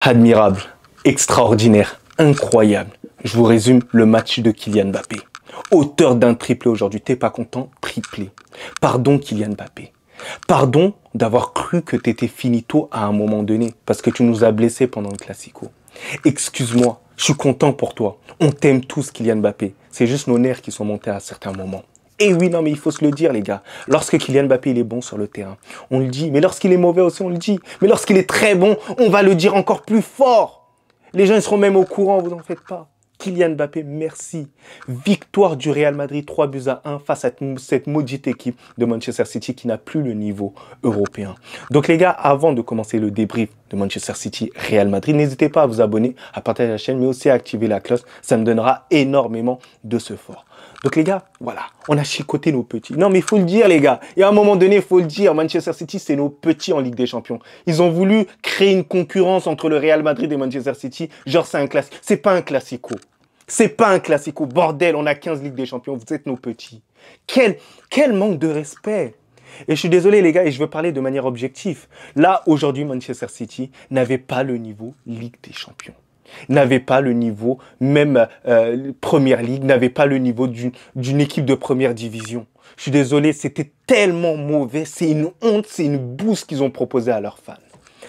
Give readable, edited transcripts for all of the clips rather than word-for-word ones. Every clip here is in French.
Admirable, extraordinaire, incroyable. Je vous résume le match de Kylian Mbappé. Auteur d'un triplé aujourd'hui, t'es pas content? Triplé. Pardon Kylian Mbappé. Pardon d'avoir cru que t'étais finito à un moment donné, parce que tu nous as blessés pendant le Classico. Excuse-moi, je suis content pour toi. On t'aime tous Kylian Mbappé. C'est juste nos nerfs qui sont montés à certains moments. Et oui, non, mais il faut se le dire, les gars. Lorsque Kylian Mbappé il est bon sur le terrain, on le dit. Mais lorsqu'il est mauvais aussi, on le dit. Mais lorsqu'il est très bon, on va le dire encore plus fort. Les gens ils seront même au courant, vous en faites pas. Kylian Mbappé, merci. Victoire du Real Madrid 3-1 face à cette maudite équipe de Manchester City qui n'a plus le niveau européen. Donc les gars, avant de commencer le débrief de Manchester City Real Madrid, n'hésitez pas à vous abonner, à partager la chaîne, mais aussi à activer la cloche. Ça me donnera énormément de ce fort. Donc les gars, voilà, on a chicoté nos petits. Non mais il faut le dire les gars, et à un moment donné, il faut le dire, Manchester City c'est nos petits en Ligue des Champions. Ils ont voulu créer une concurrence entre le Real Madrid et Manchester City, genre c'est un classique. C'est pas un classico. C'est pas un classico, bordel, on a 15 Ligues des Champions, vous êtes nos petits. Quel manque de respect. Et je suis désolé les gars, et je veux parler de manière objective. Là, aujourd'hui, Manchester City n'avait pas le niveau Ligue des Champions. N'avait pas le niveau, même Première Ligue, n'avait pas le niveau d'une équipe de première division. Je suis désolé, c'était tellement mauvais, c'est une honte, c'est une bouse qu'ils ont proposée à leurs fans.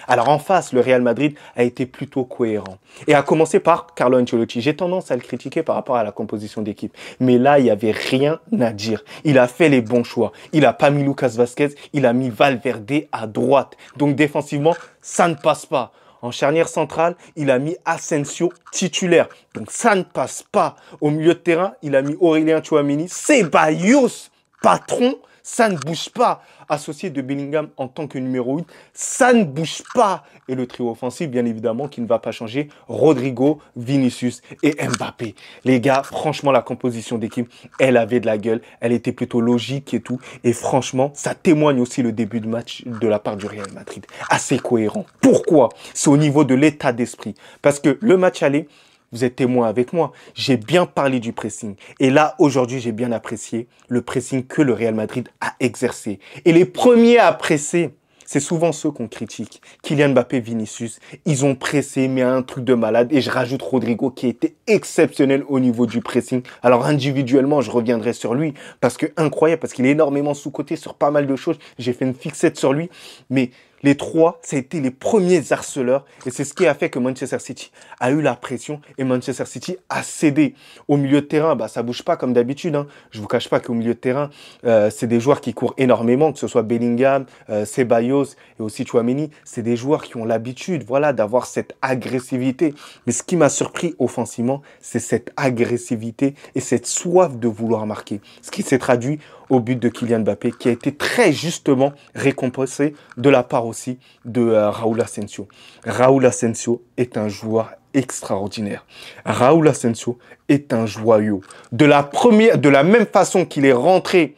Alors en face, le Real Madrid a été plutôt cohérent. Et à commencer par Carlo Ancelotti. J'ai tendance à le critiquer par rapport à la composition d'équipe. Mais là, il n'y avait rien à dire. Il a fait les bons choix. Il n'a pas mis Lucas Vazquez, il a mis Valverde à droite. Donc défensivement, ça ne passe pas. En charnière centrale, il a mis Asensio titulaire. Donc ça ne passe pas. Au milieu de terrain, il a mis Aurélien Tchouameni. Ceballos, patron, ça ne bouge pas. Associé de Bellingham en tant que numéro 8, ça ne bouge pas. Et le trio offensif, bien évidemment, qui ne va pas changer, Rodrigo, Vinicius et Mbappé. Les gars, franchement, la composition d'équipe, elle avait de la gueule. Elle était plutôt logique et tout. Et franchement, ça témoigne aussi le début de match de la part du Real Madrid. Assez cohérent. Pourquoi? C'est au niveau de l'état d'esprit. Parce que le match aller, vous êtes témoin avec moi, j'ai bien parlé du pressing. Et là, aujourd'hui, j'ai bien apprécié le pressing que le Real Madrid a exercé. Et les premiers à presser, c'est souvent ceux qu'on critique. Kylian Mbappé, Vinicius, ils ont pressé, mais un truc de malade. Et je rajoute Rodrigo qui était exceptionnel au niveau du pressing. Alors individuellement, je reviendrai sur lui parce que incroyable, parce qu'il est énormément sous-coté sur pas mal de choses. J'ai fait une fixette sur lui, mais les trois, ça a été les premiers harceleurs et c'est ce qui a fait que Manchester City a eu la pression et Manchester City a cédé. Au milieu de terrain, bah, ça bouge pas comme d'habitude. Hein. Je vous cache pas qu'au milieu de terrain, c'est des joueurs qui courent énormément, que ce soit Bellingham, Ceballos et aussi Tchouameni. C'est des joueurs qui ont l'habitude, voilà, d'avoir cette agressivité. Mais ce qui m'a surpris offensivement, c'est cette agressivité et cette soif de vouloir marquer. Ce qui s'est traduit au but de Kylian Mbappé, qui a été très justement récompensé de la part aussi de Raúl Asensio. Raúl Asensio est un joueur extraordinaire. Raúl Asensio est un joyau. De la même façon qu'il est rentré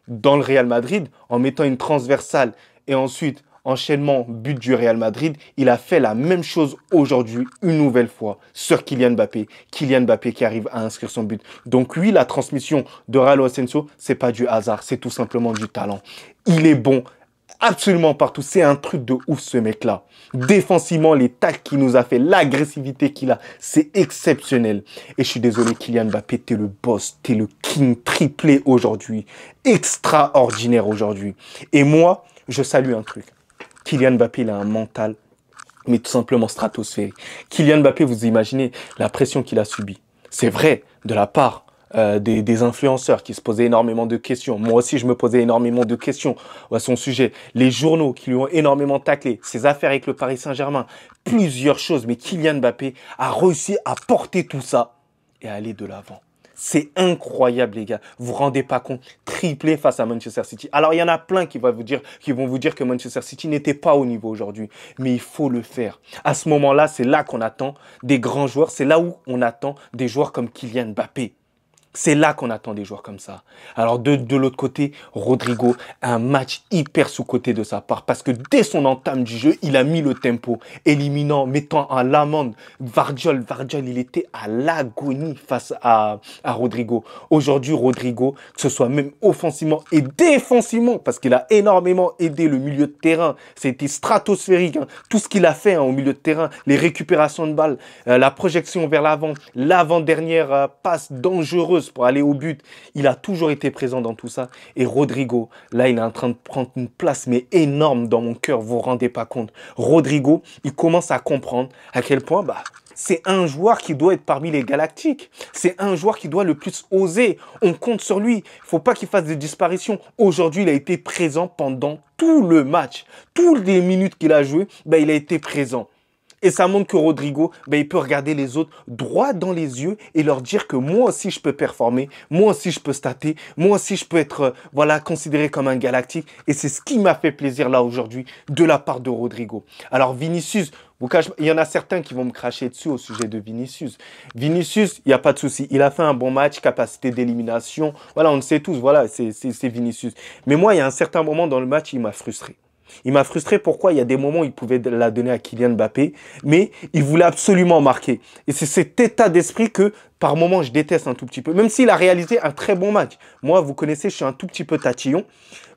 dans le Real Madrid en mettant une transversale et ensuite enchaînement but du Real Madrid, il a fait la même chose aujourd'hui une nouvelle fois sur Kylian Mbappé. Kylian Mbappé qui arrive à inscrire son but. Donc oui, la transmission de Raúl Asensio, c'est pas du hasard, c'est tout simplement du talent. Il est bon absolument partout. C'est un truc de ouf ce mec-là. Défensivement, les tacles qu'il nous a fait, l'agressivité qu'il a, c'est exceptionnel. Et je suis désolé, Kylian Mbappé, t'es le boss, t'es le king triplé aujourd'hui. Extraordinaire aujourd'hui. Et moi, je salue un truc. Kylian Mbappé, il a un mental, mais tout simplement stratosphérique. Kylian Mbappé, vous imaginez la pression qu'il a subie. C'est vrai, de la part des influenceurs qui se posaient énormément de questions. Moi aussi, je me posais énormément de questions à son sujet. Les journaux qui lui ont énormément taclé, ses affaires avec le Paris Saint-Germain, plusieurs choses. Mais Kylian Mbappé a réussi à porter tout ça et à aller de l'avant. C'est incroyable, les gars. Vous vous rendez pas compte. Triplé face à Manchester City. Alors, il y en a plein qui vont vous dire que Manchester City n'était pas au niveau aujourd'hui. Mais il faut le faire. À ce moment-là, c'est là qu'on attend des grands joueurs. C'est là où on attend des joueurs comme Kylian Mbappé. C'est là qu'on attend des joueurs comme ça. Alors de l'autre côté, Rodrigo, un match hyper sous-coté de sa part parce que dès son entame du jeu, il a mis le tempo, éliminant, mettant à l'amende Vardiol. Vardiol, il était à l'agonie face à Rodrigo. Aujourd'hui, Rodrigo, que ce soit même offensivement et défensivement, parce qu'il a énormément aidé le milieu de terrain, c'était stratosphérique. Hein. Tout ce qu'il a fait au milieu de terrain, les récupérations de balles, la projection vers l'avant, l'avant-dernière passe dangereuse pour aller au but. Il a toujours été présent dans tout ça. Et Rodrigo, là, il est en train de prendre une place, mais énorme dans mon cœur. Vous vous rendez pas compte. Rodrigo, il commence à comprendre à quel point, c'est un joueur qui doit être parmi les Galactiques. C'est un joueur qui doit le plus oser. On compte sur lui. Il faut pas qu'il fasse des disparitions. Aujourd'hui, il a été présent pendant tout le match. Toutes les minutes qu'il a joué, il a été présent. Et ça montre que Rodrigo, il peut regarder les autres droit dans les yeux et leur dire que moi aussi je peux performer, moi aussi je peux stater, moi aussi je peux être considéré comme un galactique. Et c'est ce qui m'a fait plaisir là aujourd'hui de la part de Rodrigo. Alors Vinicius, il y en a certains qui vont me cracher dessus au sujet de Vinicius. Vinicius, il n'y a pas de souci. Il a fait un bon match, capacité d'élimination. Voilà, on le sait tous, voilà, c'est Vinicius. Mais moi, il y a un certain moment dans le match, il m'a frustré. Il m'a frustré. Pourquoi? Il y a des moments où il pouvait la donner à Kylian Mbappé, mais il voulait absolument marquer. Et c'est cet état d'esprit que, par moments, je déteste un tout petit peu. Même s'il a réalisé un très bon match. Moi, vous connaissez, je suis un tout petit peu tatillon.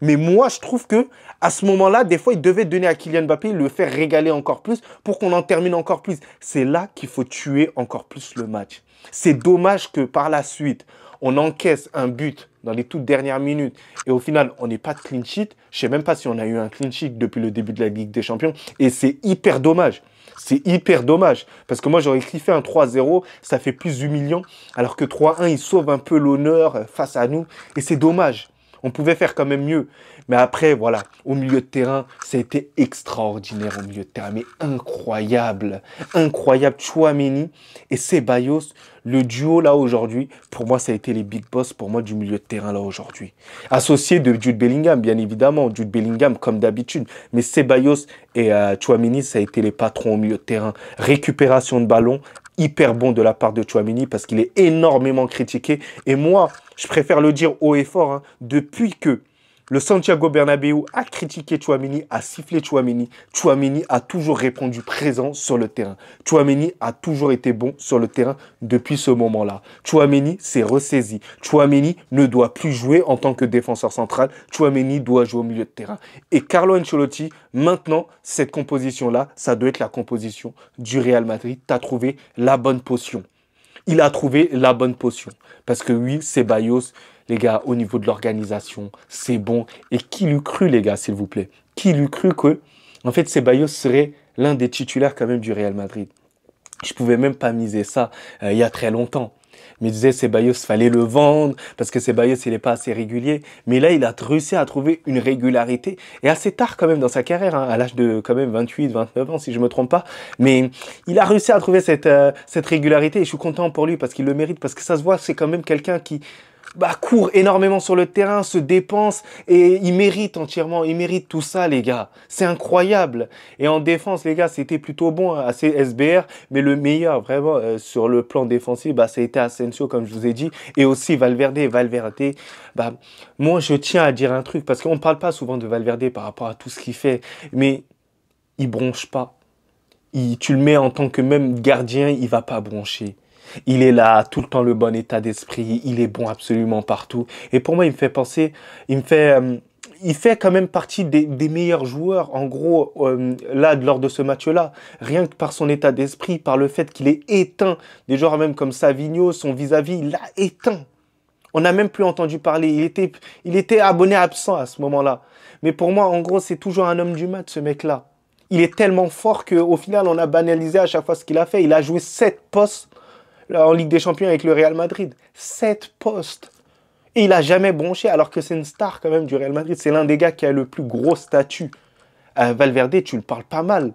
Mais moi, je trouve que à ce moment-là, des fois, il devait donner à Kylian Mbappé, le faire régaler encore plus pour qu'on en termine encore plus. C'est là qu'il faut tuer encore plus le match. C'est dommage que par la suite, on encaisse un but dans les toutes dernières minutes et au final, on n'est pas de clean sheet. Je ne sais même pas si on a eu un clean sheet depuis le début de la Ligue des Champions et c'est hyper dommage. C'est hyper dommage parce que moi, j'aurais kiffé un 3-0, ça fait plus humiliant alors que 3-1, il sauve un peu l'honneur face à nous et c'est dommage. On pouvait faire quand même mieux. Mais après, voilà, au milieu de terrain, ça a été extraordinaire au milieu de terrain. Mais incroyable, incroyable. Tchouaméni et Ceballos, le duo là aujourd'hui, pour moi, ça a été les big boss pour moi du milieu de terrain là aujourd'hui. Associé de Jude Bellingham, bien évidemment. Jude Bellingham comme d'habitude. Mais Ceballos et Tchouaméni, ça a été les patrons au milieu de terrain. Récupération de ballon, hyper bon de la part de Tchouaméni parce qu'il est énormément critiqué. Et moi, je préfère le dire haut et fort, depuis que le Santiago Bernabéu a critiqué Tchouaméni, a sifflé Tchouaméni, Tchouaméni a toujours répondu présent sur le terrain. Tchouaméni a toujours été bon sur le terrain depuis ce moment-là. Tchouaméni s'est ressaisi. Tchouaméni ne doit plus jouer en tant que défenseur central. Tchouaméni doit jouer au milieu de terrain. Et Carlo Ancelotti, maintenant, cette composition-là, ça doit être la composition du Real Madrid. Tu as trouvé la bonne potion. Il a trouvé la bonne potion. Parce que oui, Ceballos, les gars, au niveau de l'organisation, c'est bon. Et qui l'eût cru, les gars, s'il vous plaît? Qui l'eût cru que, en fait, Ceballos serait l'un des titulaires quand même du Real Madrid? Je pouvais même pas miser ça il y a très longtemps. Mais je disais, Ceballos, fallait le vendre parce que Ceballos, il n'est pas assez régulier. Mais là, il a réussi à trouver une régularité et assez tard quand même dans sa carrière, à l'âge de quand même 28, 29 ans, si je me trompe pas. Mais il a réussi à trouver cette régularité et je suis content pour lui parce qu'il le mérite, parce que ça se voit, c'est quand même quelqu'un qui court énormément sur le terrain, se dépense et il mérite entièrement, il mérite tout ça, les gars. C'est incroyable. Et en défense, les gars, c'était plutôt bon, assez SBR, mais le meilleur vraiment sur le plan défensif, ça a été Asensio, comme je vous ai dit, et aussi Valverde. Moi, je tiens à dire un truc parce qu'on ne parle pas souvent de Valverde par rapport à tout ce qu'il fait, mais il bronche pas. Tu le mets en tant que même gardien, il va pas broncher. Il est là, tout le temps le bon état d'esprit, il est bon absolument partout. Et pour moi, il fait quand même partie des meilleurs joueurs, en gros, là, lors de ce match-là. Rien que par son état d'esprit, par le fait qu'il est éteint. Des joueurs même comme Savigno, son vis-à-vis, il l'a éteint. On n'a même plus entendu parler. Il était abonné absent à ce moment-là. Mais pour moi, en gros, c'est toujours un homme du match, ce mec-là. Il est tellement fort qu'au final, on a banalisé à chaque fois ce qu'il a fait. Il a joué 7 postes en Ligue des Champions avec le Real Madrid. 7 postes. Et il n'a jamais bronché alors que c'est une star quand même du Real Madrid. C'est l'un des gars qui a le plus gros statut. Valverde, tu le parles pas mal.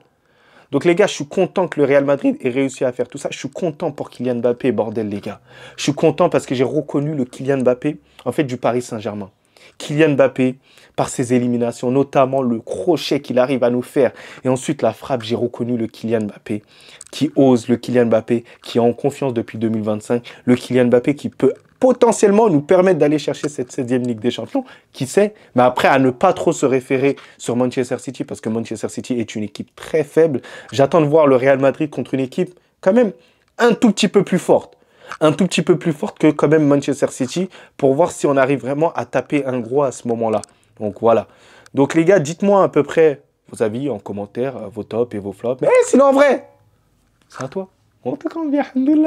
Donc les gars, je suis content que le Real Madrid ait réussi à faire tout ça. Je suis content pour Kylian Mbappé, bordel les gars. Je suis content parce que j'ai reconnu le Kylian Mbappé, en fait, du Paris Saint-Germain. Kylian Mbappé, par ses éliminations, notamment le crochet qu'il arrive à nous faire, et ensuite la frappe, j'ai reconnu le Kylian Mbappé qui ose, le Kylian Mbappé qui est en confiance depuis 2025, le Kylian Mbappé qui peut potentiellement nous permettre d'aller chercher cette 16e Ligue des Champions, qui sait, mais après à ne pas trop se référer sur Manchester City, parce que Manchester City est une équipe très faible. J'attends de voir le Real Madrid contre une équipe quand même un tout petit peu plus forte. Un tout petit peu plus forte que quand même Manchester City, pour voir si on arrive vraiment à taper un gros à ce moment-là. Donc voilà. Donc les gars, dites-moi à peu près vos avis en commentaire, vos tops et vos flops. Mais sinon en vrai, c'est à toi. On te bien, alhamdoulilah.